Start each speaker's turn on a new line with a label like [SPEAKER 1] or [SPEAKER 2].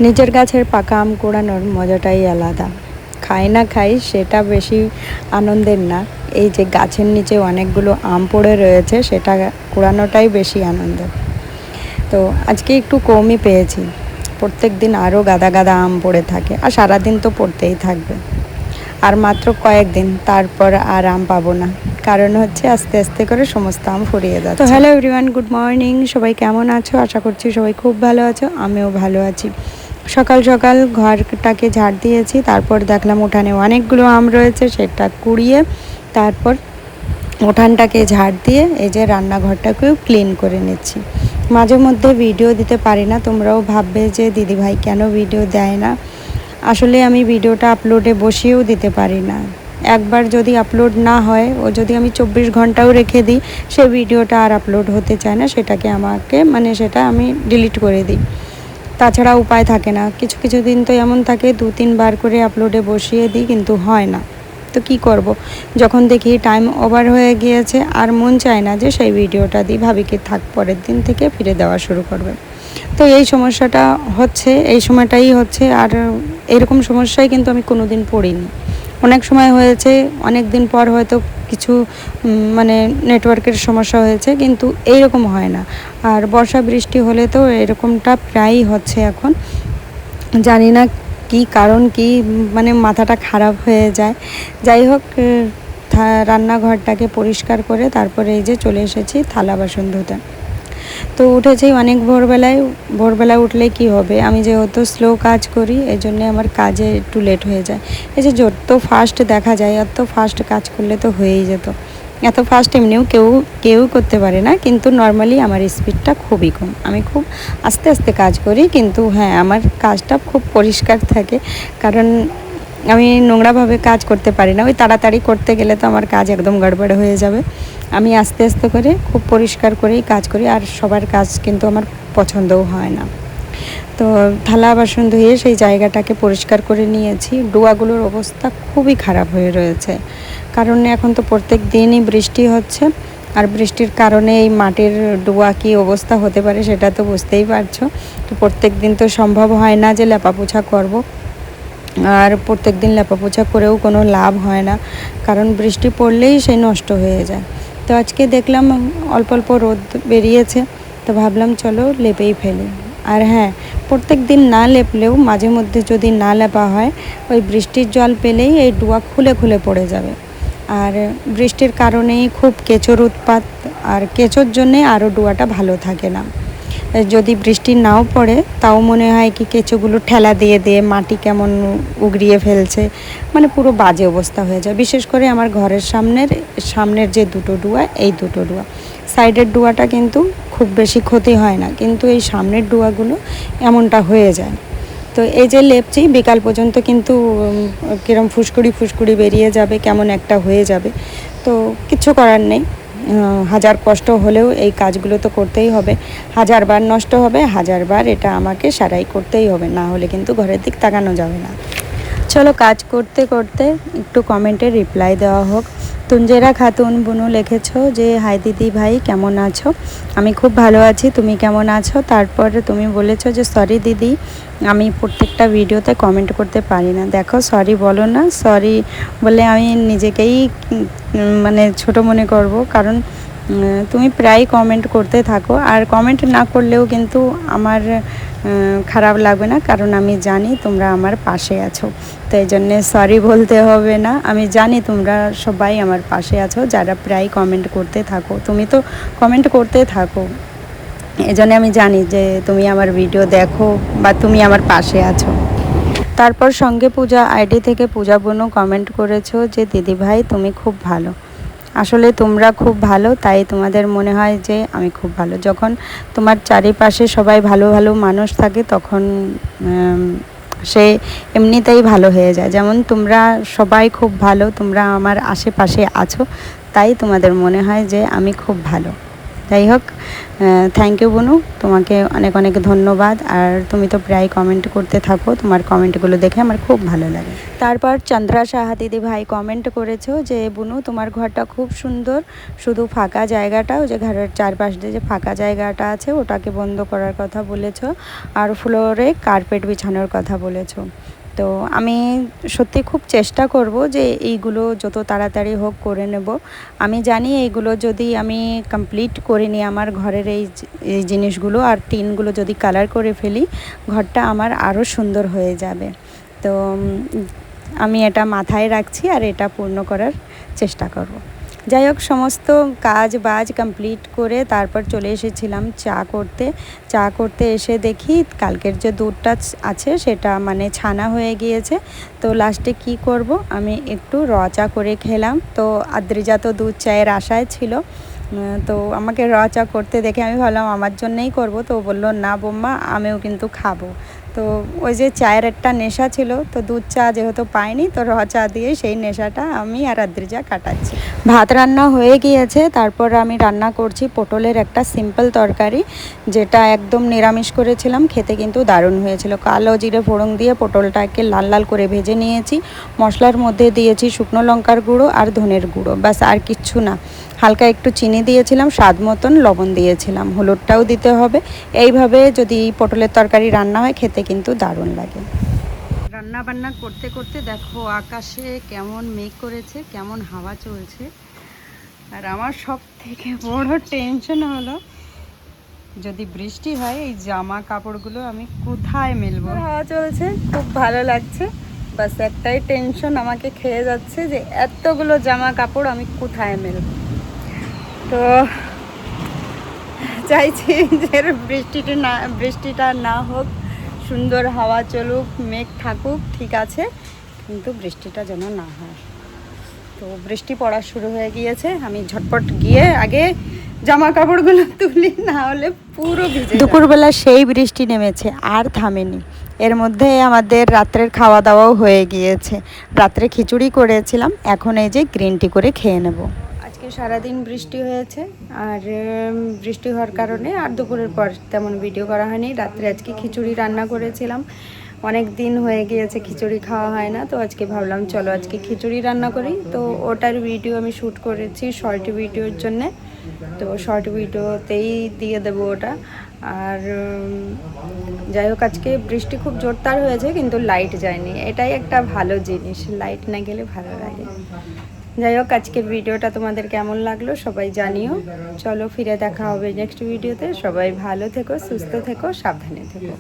[SPEAKER 1] নিজের গাছের পাকা আম কুড়ানোর মজাটাই আলাদা। খাই না খাই সেটা বেশি আনন্দের না, এই যে গাছের নিচে অনেকগুলো আম পড়ে রয়েছে সেটা কুড়ানোটাই বেশি আনন্দের। তো আজকে একটু কমই পেয়েছি, প্রত্যেক দিন আরও গাদা গাদা আম পড়ে থাকে আর সারাদিন তো পড়তেই থাকবে। আর মাত্র কয়েকদিন, তারপর আর আম পাবো না, কারণ হচ্ছে আস্তে আস্তে করে সমস্ত আম ফুরিয়ে যাচ্ছে। তো হ্যালো এভরিওয়ান, গুড মর্নিং। সবাই কেমন আছো? আশা করছি সবাই খুব ভালো আছো, আমিও ভালো আছি। সকাল সকাল ঘরটাকে ঝাড় দিয়েছি, তারপর দেখলাম উঠানে অনেকগুলো আম রয়েছে, সেটা কুড়িয়ে তারপর উঠানটাকে ঝাড় দিয়ে এই যে রান্নাঘরটাকেও ক্লিন করে নিচ্ছি। মাঝে মধ্যে ভিডিও দিতে পারি না, তোমরাও ভাববে যে দিদিভাই কেন ভিডিও দেয় না। আসলে আমি ভিডিওটা আপলোডে বসিয়েও দিতে পারি না। একবার যদি আপলোড না হয়, ও যদি আমি 24 ঘন্টাও রেখে দিই, সে ভিডিওটা আর আপলোড হতে চায় না, সেটাকে আমাকে সেটা আমি ডিলিট করে দিই। তাছাড়া উপায় থাকে না। কিছু কিছু দিন তো এমন থাকে 2-3 বার করে আপলোডে বসিয়ে দিই, কিন্তু হয় না। তো কি করব, যখন দেখি টাইম ওভার হয়ে গিয়েছে আর মন চায় না যে সেই ভিডিওটা দিই, ভাবি কি থাক, পরের দিন থেকে ফিরে দেওয়া শুরু করবে। তো এই সমস্যাটা হচ্ছে, এই সময়টাই হচ্ছে। আর এরকম সমস্যায় কিন্তু আমি কোনো দিন পড়িনি। অনেক সময় হয়েছে, অনেক দিন পর হয়তো কিছু নেটওয়ার্কের সমস্যা হয়েছে, কিন্তু এইরকম হয় না। আর বর্ষা বৃষ্টি হলে তো এরকমটা প্রায়ই হচ্ছে এখন। জানি না কি কারণ, কি মাথাটা খারাপ হয়ে যায়। যাই হোক, রান্নাঘরটাকে পরিষ্কার করে তারপরে এই যে চলে এসেছি থালা বাসন ধুতে। তো উঠেছি অনেক ভোরবেলায় উঠলে কি হবে, আমি যেহেতু স্লো কাজ করি, এই জন্যে আমার কাজে একটু লেট হয়ে যায়। এই যে যত ফাস্ট দেখা যায়, অত ফাস্ট কাজ করলে তো হয়েই যেত। এত ফাস্ট এমনিও কেউ করতে পারে না, কিন্তু নর্মালি আমার স্পিডটা খুবই কম। আমি খুব আস্তে আস্তে কাজ করি, কিন্তু হ্যাঁ, আমার কাজটা খুব পরিষ্কার থাকে, কারণ আমি নোংরাভাবে কাজ করতে পারি না। ওই তাড়াতাড়ি করতে গেলে তো আমার কাজ একদম গড়বড় হয়ে যাবে। আমি আস্তে আস্তে করে খুব পরিষ্কার করেই কাজ করি, আর সবার কাজ কিন্তু আমার পছন্দও হয় না। তো থালা বাসন ধুয়ে সেই জায়গাটাকে পরিষ্কার করে নিয়েছি। ডোয়াগুলোর অবস্থা খুবই খারাপ হয়ে রয়েছে, কারণ এখন তো প্রত্যেক দিনই বৃষ্টি হচ্ছে, আর বৃষ্টির কারণে এই মাটির ডোয়া কী অবস্থা হতে পারে সেটা তো বুঝতেই পারছো। তো প্রত্যেক দিন তো সম্ভব হয় না যে লেপাপোছা করব, আর প্রত্যেক দিন লেপাপোছা করেও কোনো লাভ হয় না, কারণ বৃষ্টি পড়লেই সেই নষ্ট হয়ে যায়। তো আজকে দেখলাম অল্প অল্প রোদ বেরিয়েছে, তো ভাবলাম চলো লেপেই ফেলি। আর হ্যাঁ, প্রত্যেক দিন না লেপলেও মাঝে মধ্যে যদি না লেপা হয়, ওই বৃষ্টির জল পেলেই এই ডোয়া খুলে খুলে পড়ে যাবে। আর বৃষ্টির কারণেই খুব কেঁচোর উৎপাত, আর কেঁচোর জন্যে আরও ডোয়াটা ভালো থাকে না। যদি বৃষ্টি নাও পড়ে, তাও মনে হয় কি কেঁচোগুলো ঠেলা দিয়ে দিয়ে মাটি কেমন উগড়িয়ে ফেলছে, পুরো বাজে অবস্থা হয়ে যায়। বিশেষ করে আমার ঘরের সামনের যে দুটো ডোয়া, এই দুটো ডোয়া, সাইডের ডোয়াটা কিন্তু খুব বেশি ক্ষতি হয় না, কিন্তু এই সামনের ডোয়াগুলো এমনটা হয়ে যায়। তো এই যে লেপছি, বিকাল পর্যন্ত কিন্তু কিরম ফুসকুড়ি বেরিয়ে যাবে, কেমন একটা হয়ে যাবে। তো কিছু করার নেই, হাজার কষ্ট হলেও এই কাজগুলো তো করতেই হবে। 1000 বার নষ্ট হবে, 1000 বার এটা আমাকে সারাই করতেই হবে, না হলে কিন্তু ঘরের দিক তাকানো যাবে না। চলো কাজ করতে করতে একটু কমেন্টে রিপ্লাই দেওয়া হোক। তুঞ্জেরা খাতুন বুনু লিখেছো যে হাই দিদি ভাই, কেমন আছো? আমি খুব ভালো আছি, তুমি কেমন আছো? তারপরে তুমি বলেছো যে সরি দিদি, আমি প্রত্যেকটা ভিডিওতে কমেন্ট করতে পারি না। দেখো, সরি বলো না, সরি বলে আমি নিজেকেই ছোট মনে করব, কারণ তুমি প্রায় কমেন্ট করতে থাকো, আর কমেন্ট না করলেও কিন্তু আমার খারাপ লাগবে না, কারণ আমি জানি তোমরা আমার পাশে আছো। তো এই জন্যে সরি বলতে হবে না, আমি জানি তোমরা সবাই আমার পাশে আছো, যারা প্রায় কমেন্ট করতে থাকো। তুমি তো কমেন্ট করতে থাকো, এই জন্যে আমি জানি যে তুমি আমার ভিডিও দেখো বা তুমি আমার পাশে আছো। তারপর সঙ্গে পূজা আইডি থেকে পূজা বোনও কমেন্ট করেছো যে দিদি ভাই তুমি খুব ভালো। আসলে তোমরা খুব ভালো, তাই তোমাদের মনে হয় যে আমি খুব ভালো। যখন তোমার চারিপাশে সবাই ভালো ভালো মানুষ থাকে, তখন সে এমনিতেই ভালো হয়ে যায়। যেমন তোমরা সবাই খুব ভালো, তোমরা আমার আশেপাশে আছো, তাই তোমাদের মনে হয় যে আমি খুব ভালো। যাই হোক, থ্যাংক ইউ বুনু, তোমাকে অনেক অনেক ধন্যবাদ। আর তুমি তো প্রায় কমেন্ট করতে থাকো, তোমার কমেন্টগুলো দেখে আমার খুব ভালো লাগে। তারপর চন্দ্রা সাহা দিদি ভাই কমেন্ট করেছো যে বুনু তোমার ঘরটা খুব সুন্দর, শুধু ফাঁকা জায়গাটা, ওই যে ঘরের চারপাশ দিয়ে যে ফাঁকা জায়গাটা আছে ওটাকে বন্ধ করার কথা বলেছো, আর ফ্লোরে কার্পেট বিছানোর কথা বলেছো। তো আমি সত্যি খুব চেষ্টা করব যে এইগুলো যত তাড়াতাড়ি হোক করে নেব। আমি জানি এইগুলো যদি আমি কমপ্লিট করে নিই, আমার ঘরের এই জিনিসগুলো আর টিনগুলো যদি কালার করে ফেলি, ঘরটা আমার আরও সুন্দর হয়ে যাবে। তো আমি এটা মাথায় রাখছি আর এটা পূর্ণ করার চেষ্টা করব। যাই হোক, সমস্ত কাজ বাজ কমপ্লিট করে তারপর চলে এসেছিলাম চা করতে এসে দেখি কালকের যে দুধটা আছে সেটা মানে ছানা হয়ে গিয়েছে। তো লাস্টে কি করব, আমি একটু র চা করে খেলাম। তো আদ্রিজা তো দুধ চায়ের আশায় ছিল, তো আমাকে র চা করতে দেখে আমি ভাবলাম আমার জন্যেই করব। তো বলল না বম্মা, আমিও কিন্তু খাবো। তো ওই যে চায়ের একটা নেশা ছিল, তো দুধ চা যেহেতু পাইনি, তো র চা দিয়ে সেই নেশাটা আমি আর আদ্রিজা কাটাচ্ছি। ভাত রান্না হয়ে গিয়েছে, তারপর আমি রান্না করছি পটলের একটা সিম্পল তরকারি, যেটা একদম নিরামিষ করেছিলাম, খেতে কিন্তু দারুণ হয়েছিল। কালো জিরে ফোড়ন দিয়ে পটলটাকে লাল লাল করে ভেজে নিয়েছি, মশলার মধ্যে দিয়েছি শুকনো লঙ্কার গুঁড়ো আর ধনের গুঁড়ো, ব্যাস আর কিচ্ছু না। হালকা একটু চিনি দিয়েছিলাম, স্বাদ মতন লবণ দিয়েছিলাম, হলুদটাও দিতে হবে। এইভাবে যদি পটলের তরকারি রান্না হয় খেতে কিন্তু দারুণ লাগে। রান্না বান্না করতে করতে দেখো আকাশে কেমন মেঘ করেছে, কেমন হাওয়া চলছে। আর আমার সব থেকে বড় টেনশন হলো যদি বৃষ্টি হয় এই জামা কাপড়গুলো আমি কোথায় মেলবো। হাওয়া চলছে, খুব ভালো লাগছে, বাস একটাই টেনশন আমাকে খেয়ে যাচ্ছে যে এতগুলো জামা কাপড় আমি কোথায় মেলবো। তো চাইছি যে বৃষ্টিটা না হোক, সুন্দর হাওয়া চলুক, মেঘ থাকুক, ঠিক আছে, কিন্তু বৃষ্টিটা যেন না হয়। তো বৃষ্টি পড়া শুরু হয়ে গিয়েছে, আমি ঝটপট গিয়ে আগে জামা কাপড়গুলো তুলি, না হলে পুরো ভিজে। দুপুরবেলা সেই বৃষ্টি নেমেছে আর থামেনি। এর মধ্যে আমাদের রাত্রের খাওয়া দাওয়াও হয়ে গিয়েছে। রাত্রে খিচুড়ি করেছিলাম, এখন এই যে গ্রিন টি করে খেয়ে নেব। আজকে সারাদিন বৃষ্টি হয়েছে, আর বৃষ্টি হওয়ার কারণে আর দুপুরের পর তেমন ভিডিও করা হয়নি। রাত্রে আজকে খিচুড়ি রান্না করেছিলাম, অনেক দিন হয়ে গিয়েছে খিচুড়ি খাওয়া হয় না, তো আজকে ভাবলাম চলো আজকে খিচুড়ি রান্না করি। তো ওটার ভিডিও আমি শ্যুট করেছি শর্ট ভিডিওর জন্যে, তো শর্ট ভিডিওতেই দিয়ে দেবো ওটা। আর যাই হোক, আজকে বৃষ্টি খুব জোরদার হয়েছে কিন্তু লাইট যায়নি, এটাই একটা ভালো জিনিস, লাইট না গেলে ভালো লাগে। যাই হোক, আজকের ভিডিওটা তোমাদের কেমন লাগলো সবাই জানিও। চলো ফিরে দেখা হবে নেক্সট ভিডিওতে। সবাই ভালো থেকো, সুস্থ থেকো, সাবধানে থেকো।